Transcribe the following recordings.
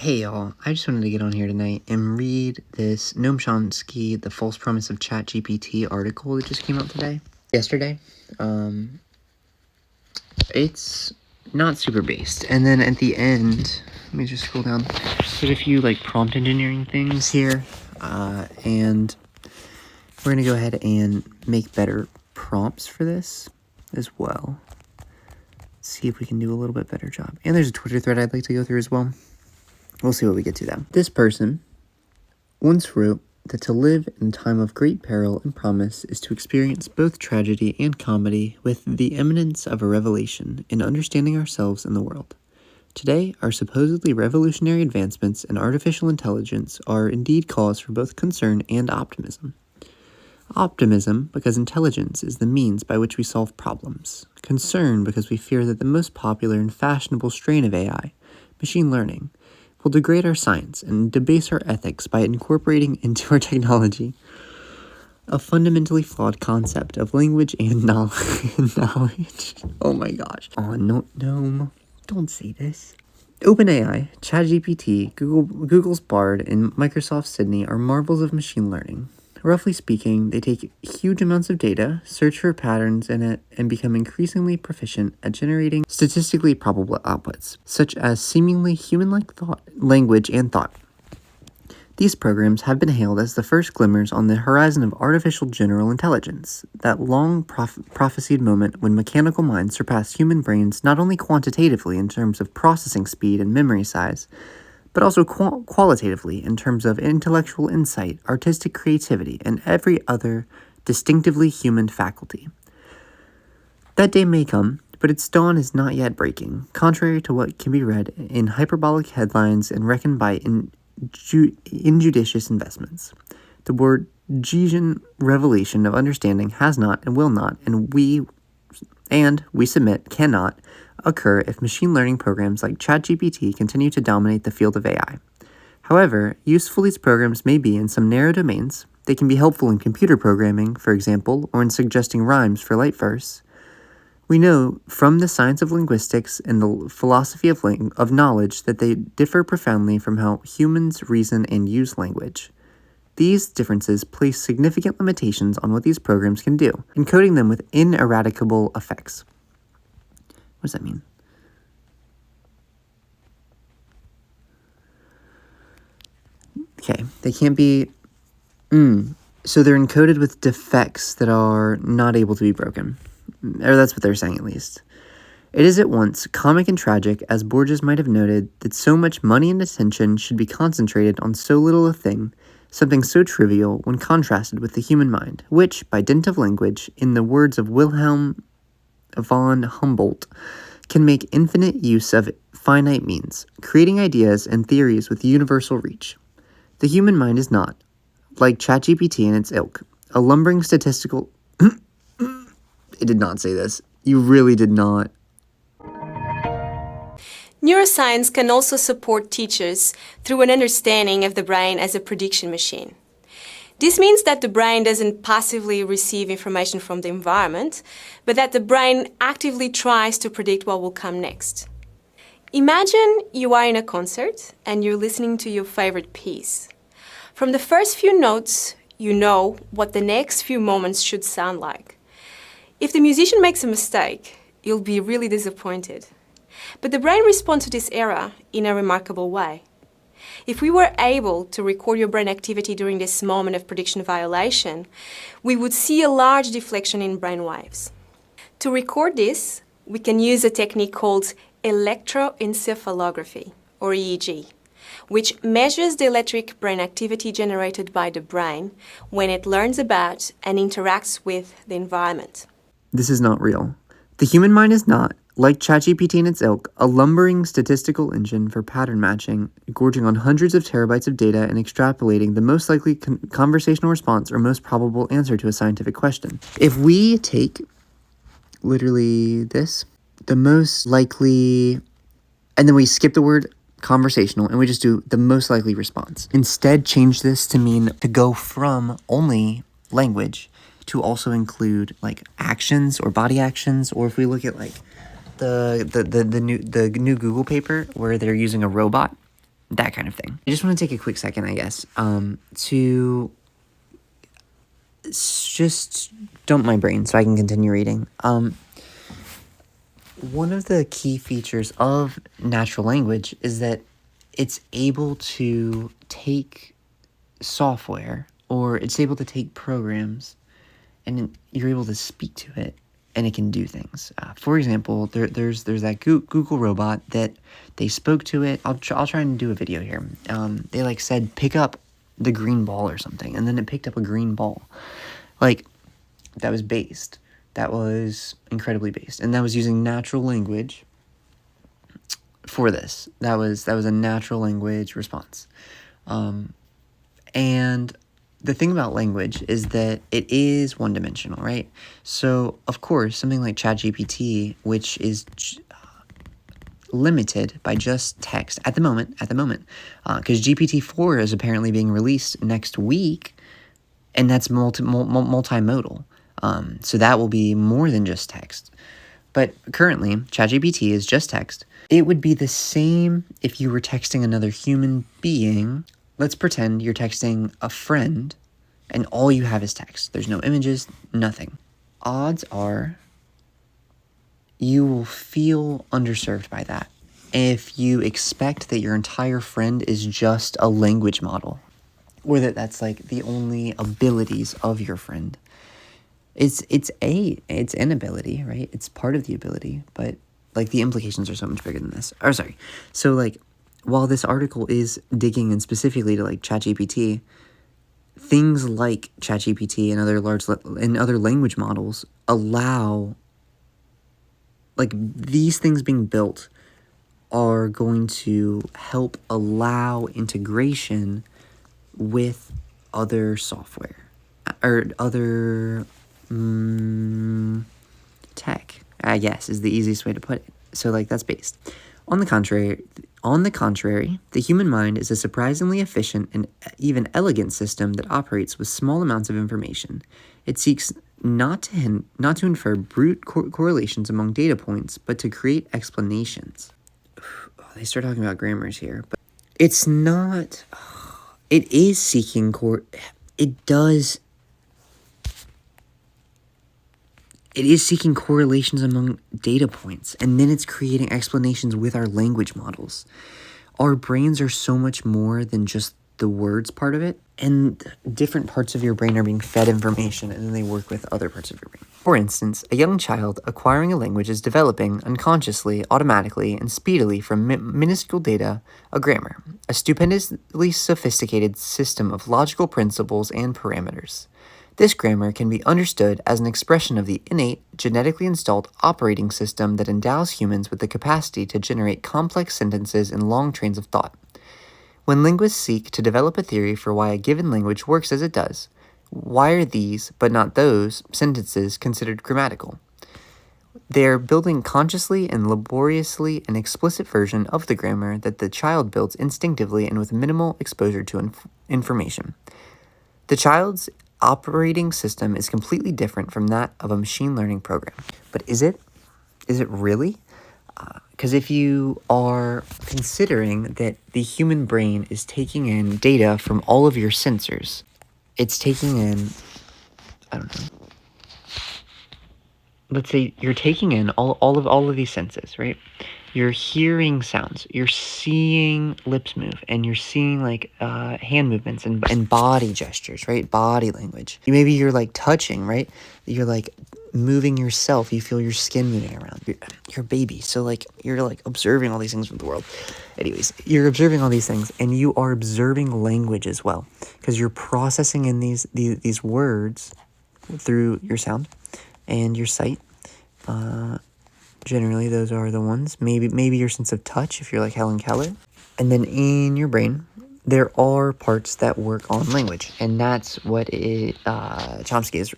Hey y'all, I just wanted to get on here tonight and read this Noam Chomsky, The False Promise of ChatGPT article that just came out yesterday. It's not super based. And then at the end, let me just scroll down. There's a few prompt engineering things here. And we're gonna go ahead and make better prompts for this as well. See if we can do a little bit better job. And there's a Twitter thread I'd like to go through as well. We'll see what we get to then. This person once wrote that to live in a time of great peril and promise is to experience both tragedy and comedy with the imminence of a revelation in understanding ourselves and the world. Today, our supposedly revolutionary advancements in artificial intelligence are indeed cause for both concern and optimism. Optimism because intelligence is the means by which we solve problems. Concern because we fear that the most popular and fashionable strain of AI, machine learning, will degrade our science and debase our ethics by incorporating into our technology a fundamentally flawed concept of language and knowledge. Oh my gosh. Oh, no, don't say this. OpenAI, ChatGPT, Google's Bard, and Microsoft's Sydney are marvels of machine learning. Roughly speaking, they take huge amounts of data, search for patterns in it, and become increasingly proficient at generating statistically probable outputs, such as seemingly human-like language and thought. These programs have been hailed as the first glimmers on the horizon of artificial general intelligence, that long prophesied moment when mechanical minds surpass human brains not only quantitatively in terms of processing speed and memory size, but also qualitatively in terms of intellectual insight, artistic creativity, and every other distinctively human faculty. That day may come, but its dawn is not yet breaking, contrary to what can be read in hyperbolic headlines and reckoned by injudicious investments. The word Gene revelation of understanding has not and will not, and we submit cannot occur if machine learning programs like ChatGPT continue to dominate the field of AI. However, useful these programs may be in some narrow domains. They can be helpful in computer programming, for example, or in suggesting rhymes for light verse. We know from the science of linguistics and the philosophy of knowledge that they differ profoundly from how humans reason and use language. These differences place significant limitations on what these programs can do, encoding them with ineradicable effects. What does that mean? Okay, they can't be... So they're encoded with defects that are not able to be broken. Or that's what they're saying, at least. It is at once comic and tragic, as Borges might have noted, that so much money and attention should be concentrated on so little a thing, something so trivial, when contrasted with the human mind, which, by dint of language, in the words of Wilhelm von Humboldt, can make infinite use of finite means, creating ideas and theories with universal reach. The human mind is not, like ChatGPT and its ilk, a lumbering statistical... It did not say this. You really did not. Neuroscience can also support teachers through an understanding of the brain as a prediction machine. This means that the brain doesn't passively receive information from the environment, but that the brain actively tries to predict what will come next. Imagine you are in a concert and you're listening to your favorite piece. From the first few notes, you know what the next few moments should sound like. If the musician makes a mistake, you'll be really disappointed. But the brain responds to this error in a remarkable way. If we were able to record your brain activity during this moment of prediction violation, we would see a large deflection in brain waves. To record this, we can use a technique called electroencephalography, or EEG, which measures the electric brain activity generated by the brain when it learns about and interacts with the environment. This is not real. The human mind is not, like ChatGPT and its ilk, a lumbering statistical engine for pattern matching, gorging on hundreds of terabytes of data and extrapolating the most likely conversational response or most probable answer to a scientific question. If we take literally this, the most likely, and then we skip the word conversational and we just do the most likely response. Instead, change this to mean to go from only language to also include actions or body actions, or if we look at the new Google paper where they're using a robot that kind of thing. I just want to take a quick second, I guess, to just dump my brain so I can continue reading. One of the key features of natural language is that it's able to take software, or it's able to take programs, and you're able to speak to it, and it can do things. For example, there's that Google robot that they spoke to it. I'll try and do a video here. They like said, pick up the green ball or something, and then it picked up a green ball. Like, that was based. That was incredibly based, and that was using natural language for this. That was a natural language response. And the thing about language is that it is one-dimensional, right? So, of course, something like ChatGPT, which is limited by just text at the moment, because GPT-4 is apparently being released next week, and that's multimodal. So that will be more than just text. But currently, ChatGPT is just text. It would be the same if you were texting another human being. Let's pretend you're texting a friend, and all you have is text. There's no images, nothing. Odds are you will feel underserved by that if you expect that your entire friend is just a language model, or that's like the only abilities of your friend. It's an ability, right? It's part of the ability, but like the implications are so much bigger than this. Or sorry. So like, while this article is digging in specifically to like ChatGPT, things like ChatGPT and other language models allow, like, these things being built are going to help allow integration with other software or other tech, I guess, is the easiest way to put it. So like, that's based. On the contrary, the human mind is a surprisingly efficient and even elegant system that operates with small amounts of information. It seeks not to infer brute correlations among data points, but to create explanations. They start talking about grammars here, but it's not. It is seeking It is seeking correlations among data points, and then it's creating explanations with our language models. Our brains are so much more than just the words part of it, and different parts of your brain are being fed information, and then they work with other parts of your brain. For instance, a young child acquiring a language is developing unconsciously, automatically, and speedily from minuscule data a grammar, a stupendously sophisticated system of logical principles and parameters. This grammar can be understood as an expression of the innate, genetically installed operating system that endows humans with the capacity to generate complex sentences and long trains of thought. When linguists seek to develop a theory for why a given language works as it does, why are these, but not those, sentences considered grammatical? They are building consciously and laboriously an explicit version of the grammar that the child builds instinctively and with minimal exposure to information. The child's operating system is completely different from that of a machine learning program. But is it? Is it really? Because if you are considering that the human brain is taking in data from all of your sensors, it's taking in, I don't know, let's say you're taking in all of these senses, right? You're hearing sounds, you're seeing lips move, and you're seeing like hand movements and body gestures, right? Body language. Maybe you're like touching, right? You're like moving yourself. You feel your skin moving around. You're a baby, so like you're like observing all these things from the world. Anyways, you're observing all these things, and you are observing language as well, because you're processing in these words through your sound and your sight. Generally, those are the ones. Maybe your sense of touch, if you're like Helen Keller. And then in your brain, there are parts that work on language. And that's what Chomsky is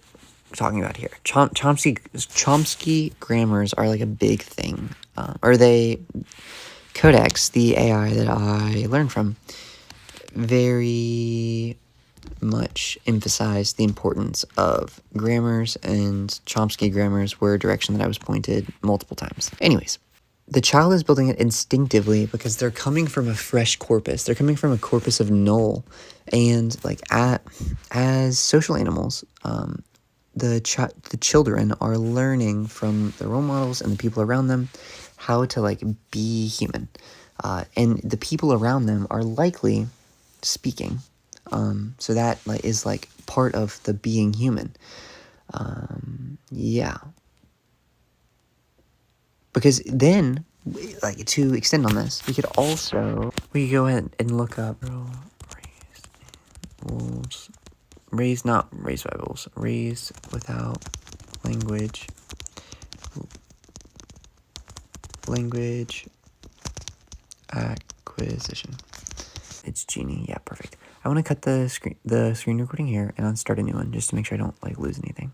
talking about here. Chomsky grammars are like a big thing. Codex, the AI that I learned from, very much emphasized the importance of grammars, and Chomsky grammars were a direction that I was pointed multiple times. Anyways, the child is building it instinctively because they're coming from a fresh corpus. They're coming from a corpus of null. And like as social animals, the children are learning from the role models and the people around them how to like be human. And the people around them are likely speaking. So that like is like part of the being human. Yeah. Because then, like, to extend on this, we could go ahead and look up raised not raised by wolves, raised without language acquisition. It's Genie. Yeah, perfect. I want to cut the screen recording here and I'll start a new one just to make sure I don't like lose anything.